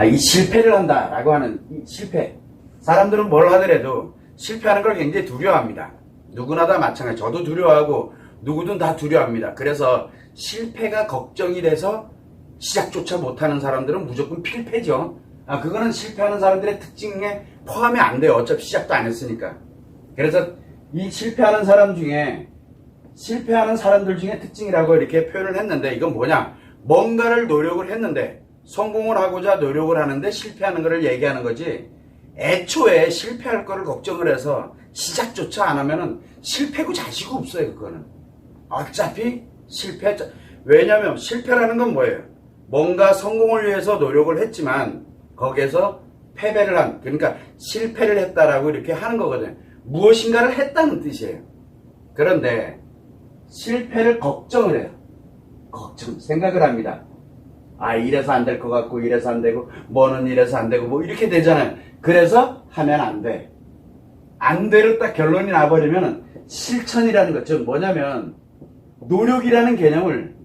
이 실패를 한다라고 하는 이 실패. 사람들은 뭘 하더라도 실패하는 걸 굉장히 두려워합니다. 누구나 다 마찬가지. 저도 두려워하고 누구든 다 두려워합니다. 그래서 실패가 걱정이 돼서 시작조차 못하는 사람들은 무조건 필패죠. 그거는 실패하는 사람들의 특징에 포함이 안 돼요. 어차피 시작도 안 했으니까. 그래서 이 실패하는 사람들 중에 특징이라고 이렇게 표현을 했는데, 이건 뭐냐? 뭔가를 노력을 했는데 성공을 하고자 노력을 하는데 실패하는 것을 얘기하는 거지, 애초에 실패할 거를 걱정을 해서 시작조차 안 하면은 실패고 자시고 없어요. 그거는 어차피 실패. 왜냐하면 실패라는 건 뭐예요? 뭔가 성공을 위해서 노력을 했지만 거기에서 패배를 한, 그러니까 실패를 했다라고 이렇게 하는 거거든요. 무엇인가를 했다는 뜻이에요. 그런데 실패를 걱정을 해요. 생각을 합니다. 이래서 안 될 것 같고, 이래서 안 되고, 뭐는 이래서 안 되고, 뭐 이렇게 되잖아요. 그래서 하면 안 돼. 안 돼로 딱 결론이 나버리면 실천이라는 것, 즉 뭐냐면 노력이라는 개념을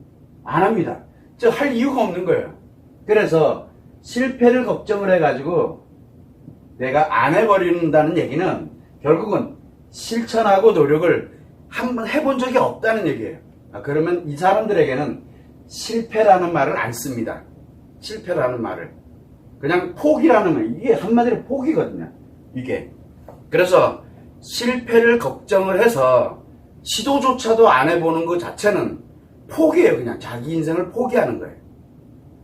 안 합니다. 즉 할 이유가 없는 거예요. 그래서 실패를 걱정을 해가지고 내가 안 해버린다는 얘기는 결국은 실천하고 노력을 한번 해본 적이 없다는 얘기예요. 그러면 이 사람들에게는 실패라는 말을 안 씁니다. 실패라는 말을. 그냥 포기라는 말. 이게 한마디로 포기거든요. 이게. 그래서 실패를 걱정을 해서 시도조차도 안 해보는 것 자체는 포기예요. 그냥 자기 인생을 포기하는 거예요.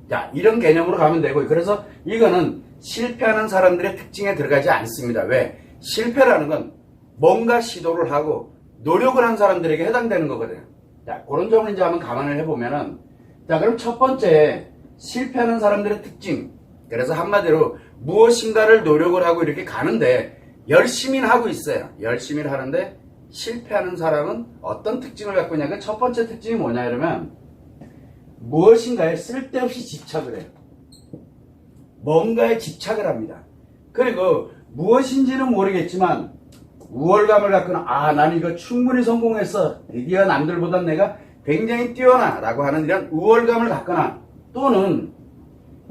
자, 이런 개념으로 가면 되고, 그래서 이거는 실패하는 사람들의 특징에 들어가지 않습니다. 왜? 실패라는 건 뭔가 시도를 하고 노력을 한 사람들에게 해당되는 거거든요. 자, 그런 점을 이제 한번 감안을 해보면은, 자, 그럼 첫 번째, 실패하는 사람들의 특징. 그래서 한마디로 무엇인가를 노력을 하고 이렇게 가는데 열심히는 하고 있어요. 열심히는 하는데 실패하는 사람은 어떤 특징을 갖고 있냐? 그 첫 번째 특징이 뭐냐 이러면 무엇인가에 쓸데없이 집착을 해요. 뭔가에 집착을 합니다. 그리고 무엇인지는 모르겠지만 우월감을 갖거나, 나는 이거 충분히 성공했어, 드디어 남들보다 내가 굉장히 뛰어나 라고 하는 이런 우월감을 갖거나, 또는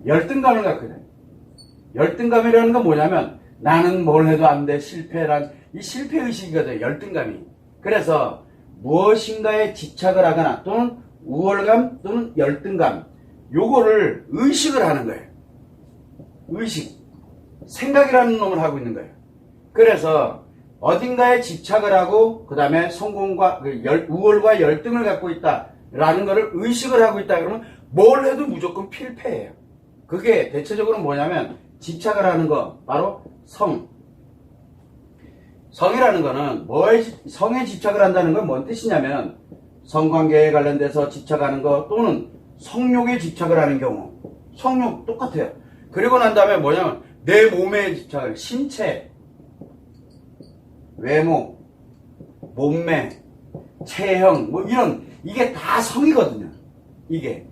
열등감을 갖게 돼요. 열등감이라는 건 뭐냐면 나는 뭘 해도 안 돼, 이 실패의식이거든요. 열등감이. 그래서 무엇인가에 집착을 하거나 또는 우월감 또는 열등감, 요거를 의식을 하는 거예요. 의식. 생각이라는 놈을 하고 있는 거예요. 그래서 어딘가에 집착을 하고 그 다음에 성공과 우월과 열등을 갖고 있다라는 것을 의식을 하고 있다 그러면 뭘 해도 무조건 필패예요. 그게 대체적으로 뭐냐면 집착을 하는 거 바로 성이라는 거는 성에 집착을 한다는 건 뭔 뜻이냐면 성관계에 관련돼서 집착하는 거 또는 성욕에 집착을 하는 경우, 성욕 똑같아요. 그리고 난 다음에 뭐냐면 내 몸에 집착을, 신체, 외모, 몸매, 체형, 뭐 이런, 이게 다 성이거든요. 이게.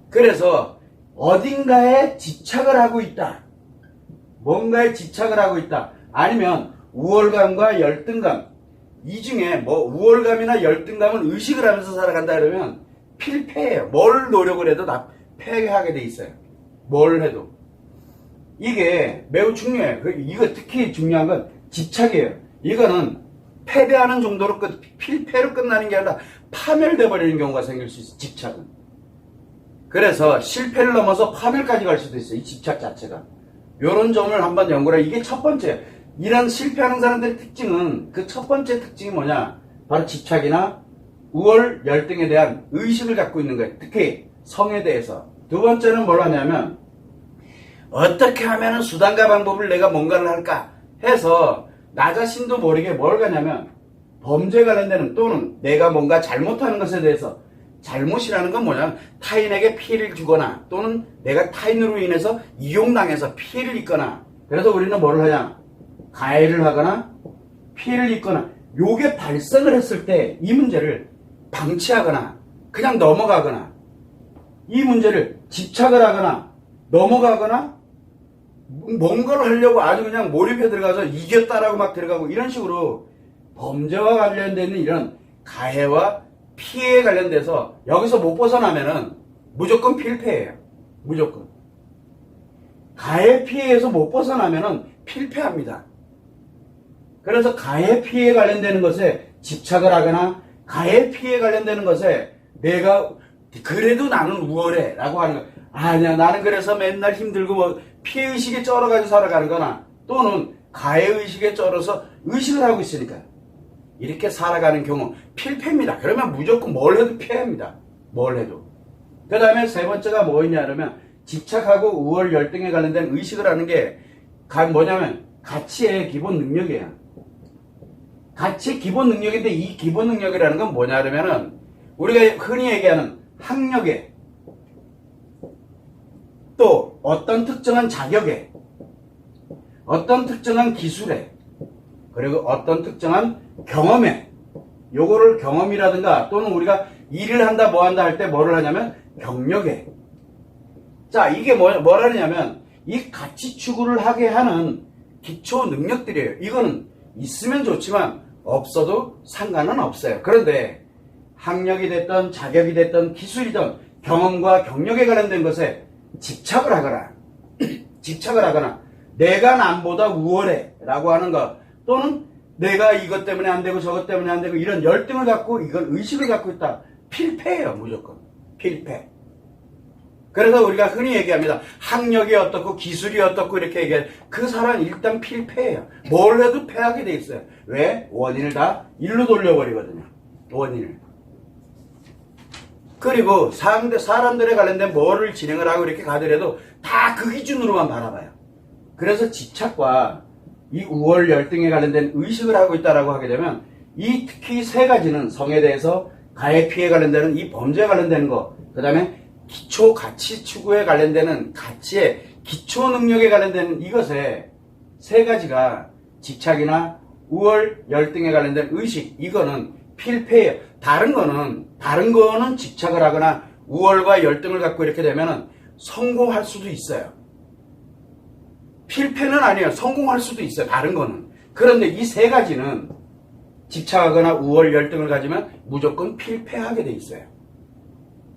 그래서 어딘가에 집착을 하고 있다. 뭔가에 집착을 하고 있다. 아니면 우월감과 열등감. 이 중에 우월감이나 열등감을 의식을 하면서 살아간다 그러면 필패예요. 뭘 노력을 해도 다 패하게 돼 있어요. 뭘 해도. 이게 매우 중요해요. 이거 특히 중요한 건 집착이에요. 이거는 패배하는 정도로 필패로 끝나는 게 아니라 파멸돼 버리는 경우가 생길 수 있어요. 집착은. 그래서 실패를 넘어서 파멸까지 갈 수도 있어요. 이 집착 자체가. 이런 점을 한번 연구를 해. 이게 첫 번째. 이런 실패하는 사람들의 특징은, 그 첫 번째 특징이 뭐냐? 바로 집착이나 우월, 열등에 대한 의식을 갖고 있는 거예요. 특히 성에 대해서. 두 번째는 뭘 하냐면 어떻게 하면 수단과 방법을 내가 뭔가를 할까 해서 나 자신도 모르게 뭘 가냐면 범죄에 관련되는 또는 내가 뭔가 잘못하는 것에 대해서, 잘못이라는 건 뭐냐면 타인에게 피해를 주거나 또는 내가 타인으로 인해서 이용당해서 피해를 입거나, 그래서 우리는 뭘 하냐? 가해를 하거나 피해를 입거나, 요게 발생을 했을 때 이 문제를 방치하거나 그냥 넘어가거나, 이 문제를 집착을 하거나 넘어가거나 뭔가를 하려고 아주 그냥 몰입해 들어가서 이겼다라고 막 들어가고, 이런 식으로 범죄와 관련되는 이런 가해와 피해에 관련돼서 여기서 못 벗어나면은 무조건 필패예요. 무조건. 가해 피해에서 못 벗어나면은 필패합니다. 그래서 가해 피해에 관련되는 것에 집착을 하거나 가해 피해에 관련되는 것에 내가 그래도 나는 우월해 라고 하는 거. 아니야, 나는 그래서 맨날 힘들고 뭐 피해의식에 쩔어가지고 살아가는 거나 또는 가해의식에 쩔어서 의식을 하고 있으니까 이렇게 살아가는 경우 필패입니다. 그러면 무조건 뭘 해도 피해합니다. 뭘 해도. 그 다음에 세 번째가 뭐였냐 그러면 집착하고 우월 열등에 관련된 의식을 하는 게 뭐냐면 가치의 기본 능력이에요. 가치의 기본 능력인데 이 기본 능력이라는 건 뭐냐 그러면은 우리가 흔히 얘기하는 학력에 또 어떤 특정한 자격에 어떤 특정한 기술에 그리고 어떤 특정한 경험에 요거를 경험이라든가 또는 우리가 일을 한다 뭐 한다 할 때 뭐를 하냐면 경력에 자 이게 뭐라냐면 이 가치 추구를 하게 하는 기초 능력들이에요. 이거는 있으면 좋지만 없어도 상관은 없어요. 그런데 학력이 됐던 자격이 됐던 기술이든 경험과 경력에 관련된 것에 집착을 하거나 내가 남보다 우월해 라고 하는 것 또는 내가 이것 때문에 안 되고 저것 때문에 안 되고 이런 열등을 갖고 이걸 의식을 갖고 있다. 필패예요. 무조건. 필패. 그래서 우리가 흔히 얘기합니다. 학력이 어떻고 기술이 어떻고 이렇게 얘기해. 그 사람은 일단 필패예요. 뭘 해도 패하게 돼 있어요. 왜? 원인을 다 일로 돌려버리거든요. 원인을. 그리고 사람들에 관련된 뭐를 진행을 하고 이렇게 가더라도 다 그 기준으로만 바라봐요. 그래서 집착과 이 우월 열등에 관련된 의식을 하고 있다라고 하게 되면 이 특히 세 가지는 성에 대해서 가해 피해에 관련되는 이 범죄에 관련되는 거, 그 다음에 기초 가치 추구에 관련되는 가치의 기초 능력에 관련되는 이것에 세 가지가 집착이나 우월 열등에 관련된 의식, 이거는 필패예요. 다른 거는 집착을 하거나 우월과 열등을 갖고 이렇게 되면은 성공할 수도 있어요. 필패는 아니에요. 성공할 수도 있어요. 다른 거는. 그런데 이 세 가지는 집착하거나 우월 열등을 가지면 무조건 필패하게 돼 있어요.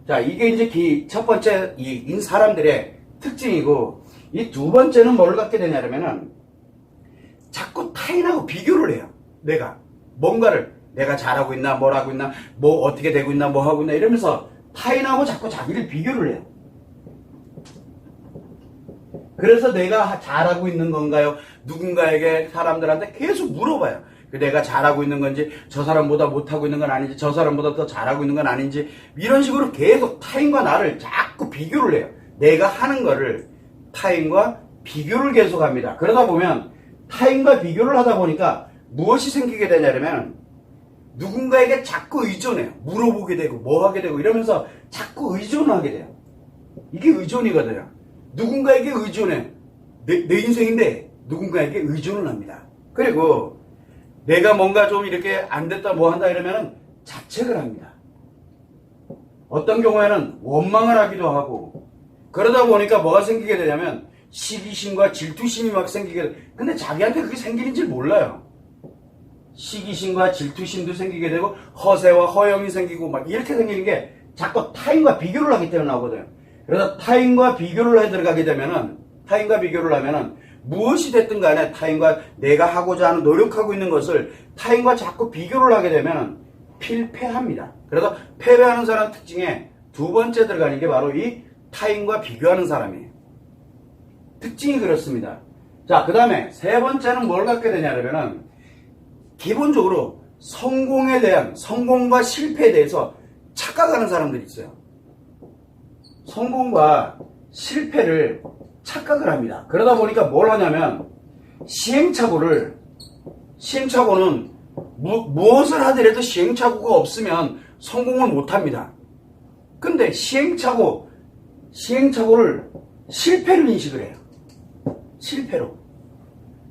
자, 이게 이제 첫 번째 인 사람들의 특징이고, 이 두 번째는 뭘 갖게 되냐면은 자꾸 타인하고 비교를 해요. 뭔가를 내가 잘하고 있나, 뭘 하고 있나, 뭐 어떻게 되고 있나, 뭐 하고 있나 이러면서 타인하고 자꾸 자기를 비교를 해요. 그래서 내가 잘하고 있는 건가요? 누군가에게 사람들한테 계속 물어봐요. 내가 잘하고 있는 건지, 저 사람보다 못하고 있는 건 아닌지, 저 사람보다 더 잘하고 있는 건 아닌지, 이런 식으로 계속 타인과 나를 자꾸 비교를 해요. 내가 하는 거를 타인과 비교를 계속합니다. 그러다 보면 타인과 비교를 하다 보니까 무엇이 생기게 되냐면 누군가에게 자꾸 의존해요. 물어보게 되고 뭐 하게 되고 이러면서 자꾸 의존하게 돼요. 이게 의존이거든요. 누군가에게 의존해. 내 인생인데 누군가에게 의존을 합니다. 그리고 내가 뭔가 좀 이렇게 안 됐다 뭐 한다 이러면 자책을 합니다. 어떤 경우에는 원망을 하기도 하고, 그러다 보니까 뭐가 생기게 되냐면 시기심과 질투심이 막 생기게 돼. 근데 자기한테 그게 생기는 줄 몰라요. 시기심과 질투심도 생기게 되고 허세와 허영이 생기고 막 이렇게 생기는 게 자꾸 타인과 비교를 하기 때문에 나오거든요. 그래서 타인과 비교를 해 들어가게 되면은, 타인과 비교를 하면은 무엇이 됐든 간에 타인과 내가 하고자 하는 노력하고 있는 것을 타인과 자꾸 비교를 하게 되면 필패합니다. 그래서 패배하는 사람 특징에 두 번째 들어가는 게 바로 이 타인과 비교하는 사람이에요. 특징이 그렇습니다. 자, 그 다음에 세 번째는 뭘 갖게 되냐면은 기본적으로 성공과 실패에 대해서 착각하는 사람들이 있어요. 성공과 실패를 착각을 합니다. 그러다 보니까 뭘 하냐면 시행착오는 무엇을 하더라도 시행착오가 없으면 성공을 못합니다. 근데 시행착오를 실패로 인식을 해요. 실패로.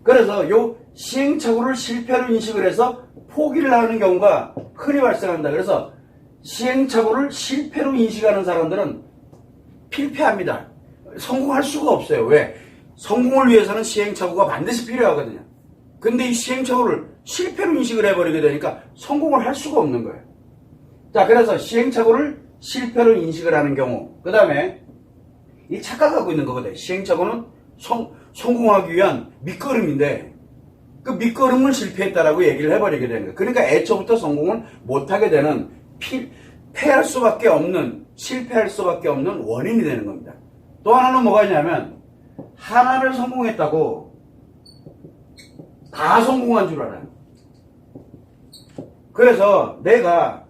그래서 요 시행착오를 실패로 인식을 해서 포기를 하는 경우가 흔히 발생합니다. 그래서 시행착오를 실패로 인식하는 사람들은 필패합니다. 성공할 수가 없어요. 왜? 성공을 위해서는 시행착오가 반드시 필요하거든요. 근데 이 시행착오를 실패로 인식을 해버리게 되니까 성공을 할 수가 없는 거예요. 자, 그래서 시행착오를 실패로 인식을 하는 경우, 그 다음에 이 착각하고 있는 거거든요. 시행착오는 성공하기 위한 밑거름인데 그 밑거름을 실패했다라고 얘기를 해버리게 되는 거예요. 그러니까 애초부터 성공을 못하게 되는 패할 수밖에 없는, 실패할 수밖에 없는 원인이 되는 겁니다. 또 하나는 뭐가 있냐면 하나를 성공했다고 다 성공한 줄 알아요. 그래서 내가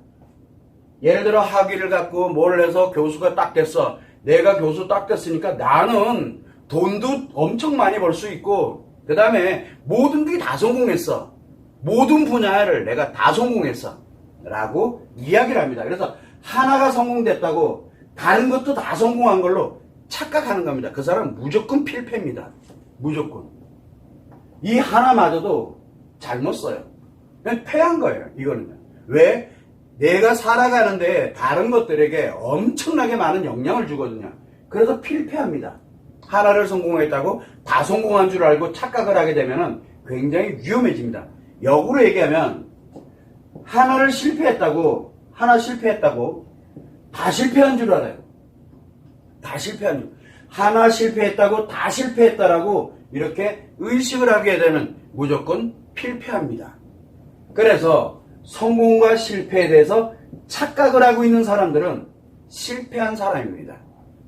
예를 들어 학위를 갖고 뭘 해서 교수가 딱 됐어. 내가 교수 딱 됐으니까 나는 돈도 엄청 많이 벌 수 있고 그 다음에 모든 게 다 성공했어. 모든 분야를 내가 다 성공했어. 라고 이야기를 합니다. 그래서 하나가 성공됐다고 다른 것도 다 성공한 걸로 착각하는 겁니다. 그 사람은 무조건 필패입니다. 무조건. 이 하나마저도 잘못 써요. 그냥 패한 거예요. 이거는. 왜? 내가 살아가는데 다른 것들에게 엄청나게 많은 영향을 주거든요. 그래서 필패합니다. 하나를 성공했다고 다 성공한 줄 알고 착각을 하게 되면 굉장히 위험해집니다. 역으로 얘기하면 하나 실패했다고 다 실패한 줄 알아요. 다 실패한 줄. 하나 실패했다고 다 실패했다라고 이렇게 의식을 하게 되면 무조건 필패합니다. 그래서 성공과 실패에 대해서 착각을 하고 있는 사람들은 실패한 사람입니다.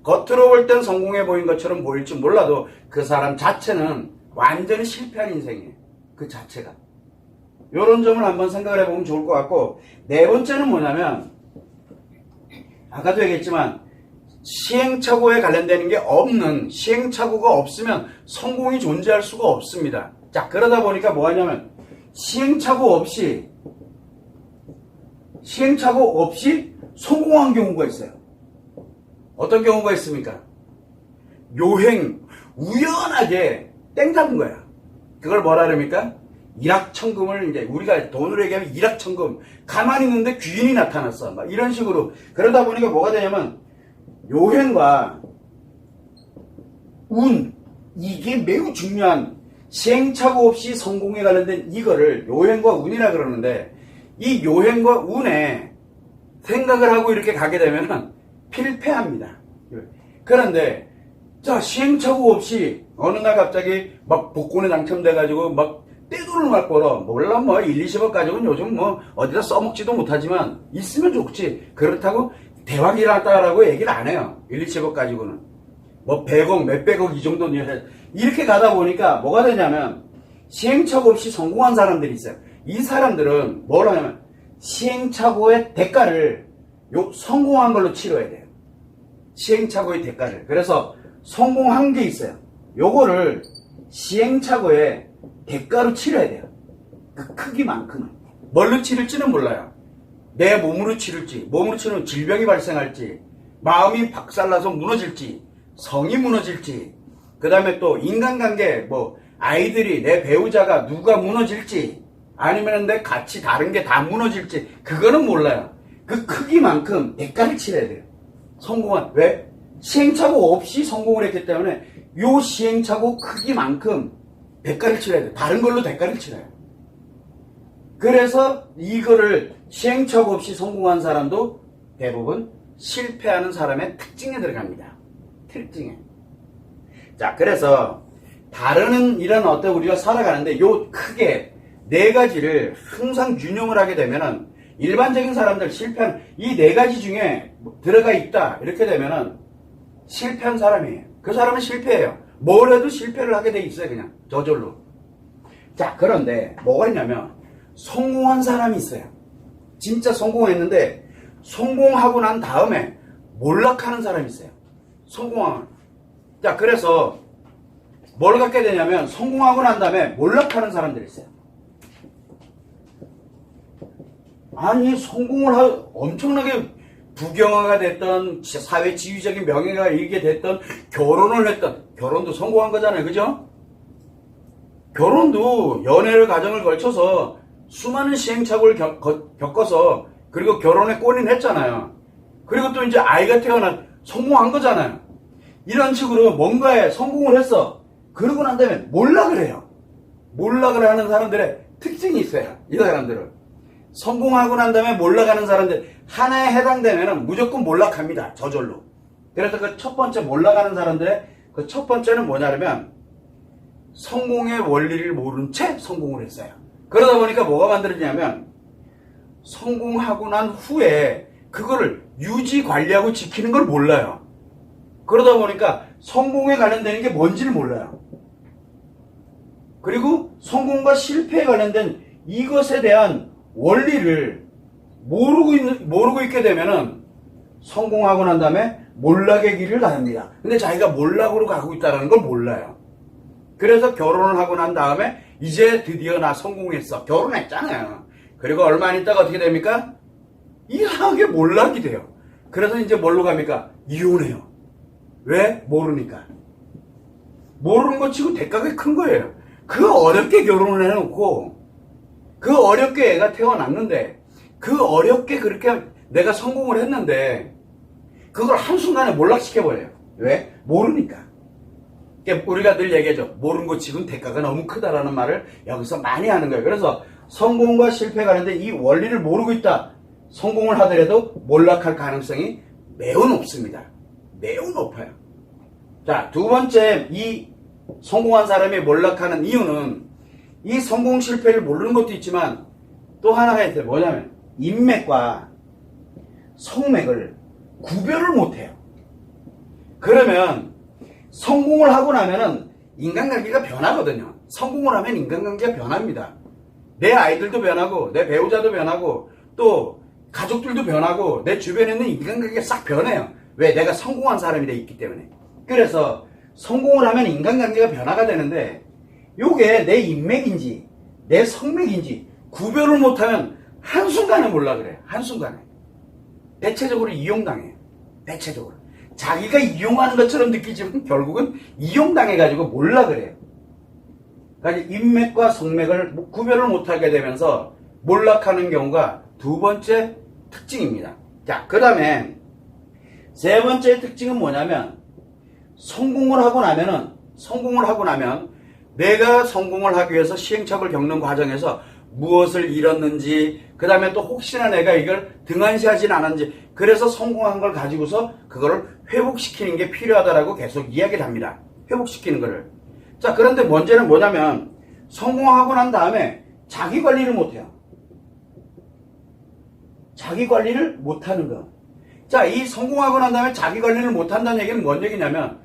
겉으로 볼 땐 성공해 보인 것처럼 보일지 몰라도 그 사람 자체는 완전히 실패한 인생이에요. 그 자체가. 이런 점을 한번 생각을 해보면 좋을 것 같고, 네 번째는 뭐냐면 아까도 얘기했지만 시행착오에 관련되는 게 없는, 시행착오가 없으면 성공이 존재할 수가 없습니다. 자, 그러다 보니까 뭐 하냐면 시행착오 없이 성공한 경우가 있어요. 어떤 경우가 있습니까? 요행, 우연하게 땡 잡은 거야. 그걸 뭐라 그럽니까? 일확천금을 이제 우리가 돈으로 얘기하면 일확천금. 가만히 있는데 귀인이 나타났어. 막 이런 식으로. 그러다 보니까 뭐가 되냐면 요행과 운, 이게 매우 중요한, 시행착오 없이 성공에 관련된 이거를 요행과 운이라 그러는데, 이 요행과 운에 생각을 하고 이렇게 가게 되면 필패합니다. 그런데 자, 시행착오 없이 어느 날 갑자기 막 복권에 당첨돼가지고 막 떼돈을 막 벌어. 몰라 뭐 1, 20억 가지고는 요즘 뭐 어디다 써먹지도 못하지만 있으면 좋지. 그렇다고 대박이 났다라고 얘기를 안 해요. 1, 20억 가지고는. 뭐 100억, 몇백억 이 정도는 이렇게 가다 보니까 뭐가 되냐면 시행착오 없이 성공한 사람들이 있어요. 이 사람들은 뭘 하냐면 시행착오의 대가를 성공한 걸로 치러야 돼요. 시행착오의 대가를. 그래서 성공한 게 있어요. 요거를 시행착오의 대가로 치러야 돼요. 그 크기만큼은. 뭘로 치를지는 몰라요. 내 몸으로 치를지, 몸으로 치르면 질병이 발생할지, 마음이 박살나서 무너질지, 성이 무너질지, 그 다음에 또 인간관계, 뭐 아이들이, 내 배우자가 누가 무너질지, 아니면 내 같이 다른 게 다 무너질지, 그거는 몰라요. 그 크기만큼 대가를 치러야 돼요. 성공한. 왜? 시행착오 없이 성공을 했기 때문에 요 시행착오 크기만큼 대가를 치러야 돼요. 다른 걸로 대가를 치러요. 그래서 이거를 시행착오 없이 성공한 사람도 대부분 실패하는 사람의 특징에 들어갑니다. 특징에. 자, 그래서 다른 이런 어떤 우리가 살아가는데 요 크게 네 가지를 항상 유념을 하게 되면은 일반적인 사람들 실패한 이 네 가지 중에 들어가 있다 이렇게 되면은 실패한 사람이에요. 그 사람은 실패해요. 뭘 해도 실패를 하게 돼 있어요. 그냥 저절로. 자, 그런데 뭐가 있냐면 성공한 사람이 있어요. 진짜 성공했는데 성공하고 난 다음에 몰락하는 사람이 있어요. 성공하면. 자, 그래서 뭘 갖게 되냐면 성공하고 난 다음에 몰락하는 사람들이 있어요. 아니, 성공을 엄청나게 부경화가 됐던, 사회 지위적인 명예가 일게 됐던, 결혼을 했던, 결혼도 성공한 거잖아요. 그죠? 결혼도 연애를 가정을 걸쳐서 수많은 시행착오를 겪어서, 그리고 결혼에 골인했잖아요. 그리고 또 이제 아이가 태어나 성공한 거잖아요. 이런 식으로 뭔가에 성공을 했어. 그러고 난 다음에 몰락을 해요. 몰락을 하는 사람들의 특징이 있어요. 이 사람들은. 성공하고 난 다음에 몰락하는 사람들 하나에 해당되면 무조건 몰락합니다. 저절로. 그래서 그 첫 번째 몰락하는 사람들의 그 첫 번째는 뭐냐면 성공의 원리를 모른 채 성공을 했어요. 그러다 보니까 뭐가 만들어지냐면 성공하고 난 후에 그거를 유지 관리하고 지키는 걸 몰라요. 그러다 보니까 성공에 관련되는 게 뭔지를 몰라요. 그리고 성공과 실패에 관련된 이것에 대한 원리를 모르고 있게 되면은 성공하고 난 다음에 몰락의 길을 갑니다. 근데 자기가 몰락으로 가고 있다는 걸 몰라요. 그래서 결혼을 하고 난 다음에 이제 드디어 나 성공했어. 결혼했잖아요. 그리고 얼마 안 있다가 어떻게 됩니까? 이상하게 몰락이 돼요. 그래서 이제 뭘로 갑니까? 이혼해요. 왜? 모르니까. 모르는 것 치고 대가가 큰 거예요. 그 어렵게 결혼을 해놓고 그 어렵게 애가 태어났는데 그 어렵게 그렇게 내가 성공을 했는데 그걸 한순간에 몰락시켜버려요. 왜? 모르니까. 우리가 늘 얘기하죠. 모르는 것 치고는 대가가 너무 크다라는 말을 여기서 많이 하는 거예요. 그래서 성공과 실패 관련된 이 원리를 모르고 있다. 성공을 하더라도 몰락할 가능성이 매우 높습니다. 매우 높아요. 자, 두 번째 이 성공한 사람이 몰락하는 이유는 이 성공 실패를 모르는 것도 있지만 또 하나가 있어요. 뭐냐면 인맥과 성맥을 구별을 못해요. 그러면 성공을 하고 나면은 인간관계가 변하거든요. 성공을 하면 인간관계가 변합니다. 내 아이들도 변하고 내 배우자도 변하고 또 가족들도 변하고 내 주변에 있는 인간관계가 싹 변해요. 왜? 내가 성공한 사람이 돼 있기 때문에. 그래서 성공을 하면 인간관계가 변화가 되는데 요게 내 인맥인지 내 성맥인지 구별을 못하면 한순간에 몰라 그래요. 한순간에. 대체적으로 이용당해요. 대체적으로. 자기가 이용하는 것처럼 느끼지만 결국은 이용당해가지고 몰라 그래요. 그러니까 인맥과 성맥을 구별을 못하게 되면서 몰락하는 경우가 두 번째 특징입니다. 자, 그 다음에 세 번째 특징은 뭐냐면 성공을 하고 나면 내가 성공을 하기 위해서 시행착오를 겪는 과정에서 무엇을 잃었는지 그 다음에 또 혹시나 내가 이걸 등한시하진 않았는지 그래서 성공한 걸 가지고서 그거를 회복시키는 게 필요하다라고 계속 이야기를 합니다. 회복시키는 거를. 자, 그런데 문제는 뭐냐면 성공하고 난 다음에 자기 관리를 못해요. 자기 관리를 못하는 거. 자, 이 성공하고 난 다음에 자기 관리를 못한다는 얘기는 뭔 얘기냐면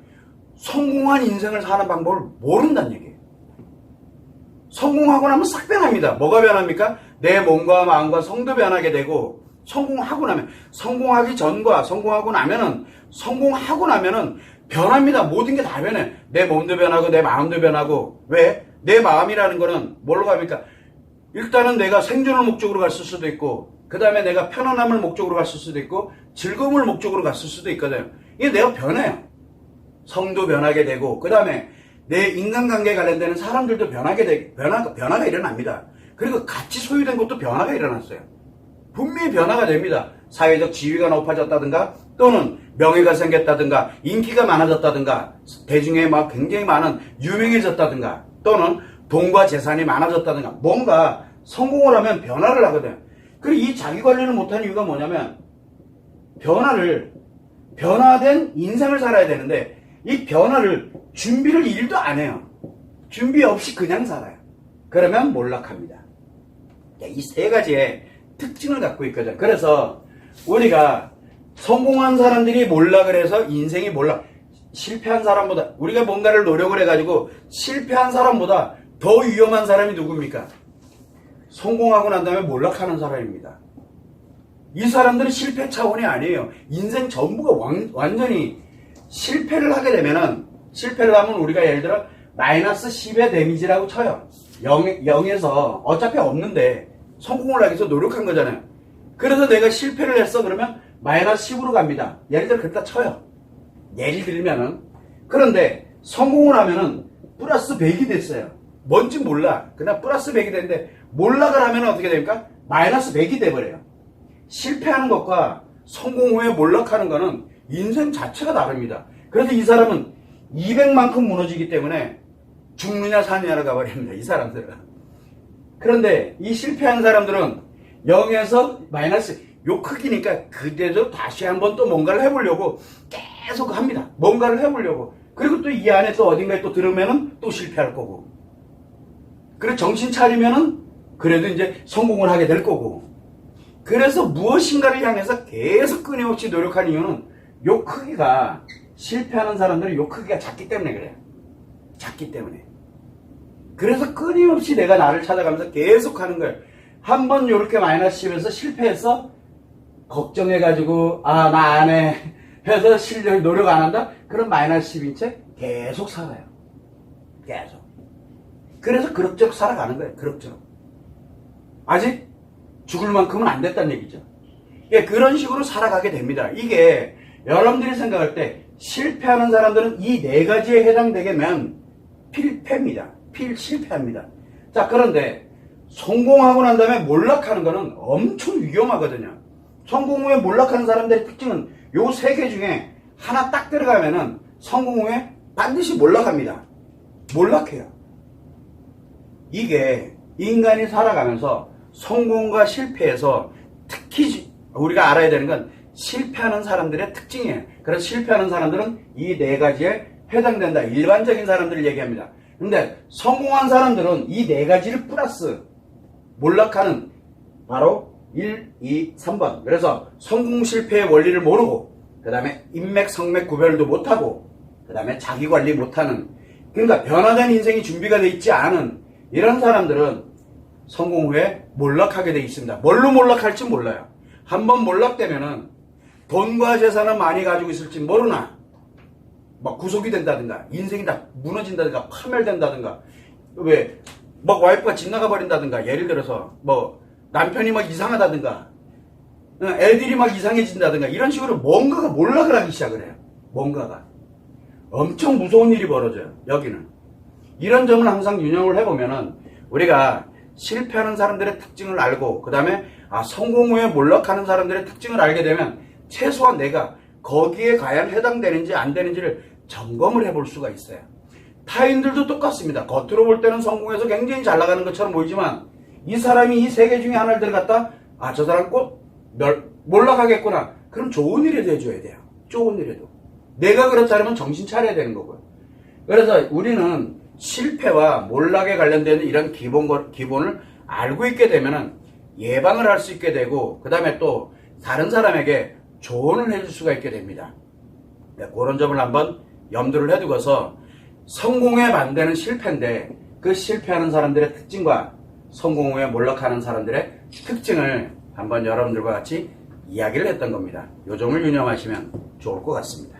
성공한 인생을 사는 방법을 모른다는 얘기예요. 성공하고 나면 싹 변합니다. 뭐가 변합니까? 내 몸과 마음과 성도 변하게 되고 성공하고 나면 성공하기 전과 성공하고 나면은 변합니다. 모든 게 다 변해. 내 몸도 변하고 내 마음도 변하고. 왜? 내 마음이라는 거는 뭘로 갑니까? 일단은 내가 생존을 목적으로 갔을 수도 있고 그 다음에 내가 편안함을 목적으로 갔을 수도 있고 즐거움을 목적으로 갔을 수도 있거든요. 이게 내가 변해요. 성도 변하게 되고 그 다음에 내 인간관계에 관련되는 사람들도 변화가 일어납니다. 그리고 같이 소유된 것도 변화가 일어났어요. 분명히 변화가 됩니다. 사회적 지위가 높아졌다든가 또는 명예가 생겼다든가 인기가 많아졌다든가 대중에 막 굉장히 많은 유명해졌다든가 또는 돈과 재산이 많아졌다든가 뭔가 성공을 하면 변화를 하거든요. 그리고 이 자기관리를 못하는 이유가 뭐냐면 변화된 인생을 살아야 되는데 이 변화를 준비를 1도 안 해요. 준비 없이 그냥 살아요. 그러면 몰락합니다. 이 세 가지의 특징을 갖고 있거든. 그래서 우리가 성공한 사람들이 몰락을 해서 인생이 실패한 사람보다 우리가 뭔가를 노력을 해가지고 실패한 사람보다 더 위험한 사람이 누굽니까? 성공하고 난 다음에 몰락하는 사람입니다. 이 사람들은 실패 차원이 아니에요. 인생 전부가 완전히 실패를 하게 되면은 실패를 하면 우리가 예를 들어 마이너스 10의 데미지라고 쳐요. 0에서 어차피 없는데 성공을 하기 위해서 노력한 거잖아요. 그래서 내가 실패를 했어 그러면 마이너스 10으로 갑니다. 예를 들어 그렇다 쳐요. 예를 들면은 그런데 성공을 하면은 플러스 100이 됐어요. 뭔지 몰라. 그냥 플러스 100이 됐는데 몰락을 하면 어떻게 됩니까? 마이너스 100이 돼버려요. 실패하는 것과 성공 후에 몰락하는 거는 인생 자체가 다릅니다. 그래서 이 사람은 200만큼 무너지기 때문에 죽느냐 사느냐로 가버립니다. 이 사람들은. 그런데 이 실패한 사람들은 0에서 마이너스 요 크기니까 그대로 다시 한번 또 뭔가를 해보려고 계속 합니다. 뭔가를 해보려고. 그리고 또 이 안에 또 어딘가에 또 들으면은 또 실패할 거고. 그리고 정신 차리면은 그래도 이제 성공을 하게 될 거고. 그래서 무엇인가를 향해서 계속 끊임없이 노력하는 이유는 요 크기가, 실패하는 사람들은 요 크기가 작기 때문에 그래요. 작기 때문에. 그래서 끊임없이 내가 나를 찾아가면서 계속 하는 거예요. 한번 요렇게 마이너스 10에서 실패해서 걱정해가지고 아 나 안 해 해서 노력 안 한다? 그럼 마이너스 10인 채 계속 살아요. 계속. 그래서 그럭저럭 살아가는 거예요. 그럭저럭. 아직 죽을 만큼은 안 됐다는 얘기죠. 예, 그런 식으로 살아가게 됩니다. 이게 여러분들이 생각할 때 실패하는 사람들은 이 네 가지에 해당되게면 필패입니다. 필실패합니다. 자, 그런데 성공하고 난 다음에 몰락하는 거는 엄청 위험하거든요. 성공 후에 몰락하는 사람들의 특징은 요 세 개 중에 하나 딱 들어가면은 성공 후에 반드시 몰락합니다. 몰락해요. 이게 인간이 살아가면서 성공과 실패에서 특히 우리가 알아야 되는 건 실패하는 사람들의 특징이에요. 그래서 실패하는 사람들은 이 네 가지에 해당된다. 일반적인 사람들을 얘기합니다. 근데 성공한 사람들은 이 네 가지를 플러스 몰락하는 바로 1, 2, 3번. 그래서 성공 실패의 원리를 모르고 그 다음에 인맥 성맥 구별도 못하고 그 다음에 자기관리 못하는, 그러니까 변화된 인생이 준비가 되어 있지 않은 이런 사람들은 성공 후에 몰락하게 되어 있습니다. 뭘로 몰락할지 몰라요. 한번 몰락되면은 돈과 재산은 많이 가지고 있을지 모르나 막 구속이 된다든가 인생이 다 무너진다든가 파멸된다든가 왜 막 와이프가 집 나가 버린다든가, 예를 들어서 뭐 남편이 막 이상하다든가 애들이 막 이상해진다든가 이런 식으로 뭔가가 몰락을 하기 시작을 해요. 뭔가가 엄청 무서운 일이 벌어져요. 여기는 이런 점을 항상 유념을 해보면은 우리가 실패하는 사람들의 특징을 알고 그 다음에 성공 후에 몰락하는 사람들의 특징을 알게 되면 최소한 내가 거기에 과연 해당되는지 안 되는지를 점검을 해볼 수가 있어요. 타인들도 똑같습니다. 겉으로 볼 때는 성공해서 굉장히 잘 나가는 것처럼 보이지만 이 사람이 이 세 개 중에 하나를 들어갔다 저 사람 꼭 몰락하겠구나. 그럼 좋은 일에도 해줘야 돼요. 좋은 일에도. 내가 그렇지 않으면 정신 차려야 되는 거고요. 그래서 우리는 실패와 몰락에 관련된 이런 기본을 알고 있게 되면은 예방을 할 수 있게 되고 그 다음에 또 다른 사람에게 조언을 해줄 수가 있게 됩니다. 그런 점을 한번 염두를 해두고서 성공에 반대는 실패인데 그 실패하는 사람들의 특징과 성공 후에 몰락하는 사람들의 특징을 한번 여러분들과 같이 이야기를 했던 겁니다. 요 점을 유념하시면 좋을 것 같습니다.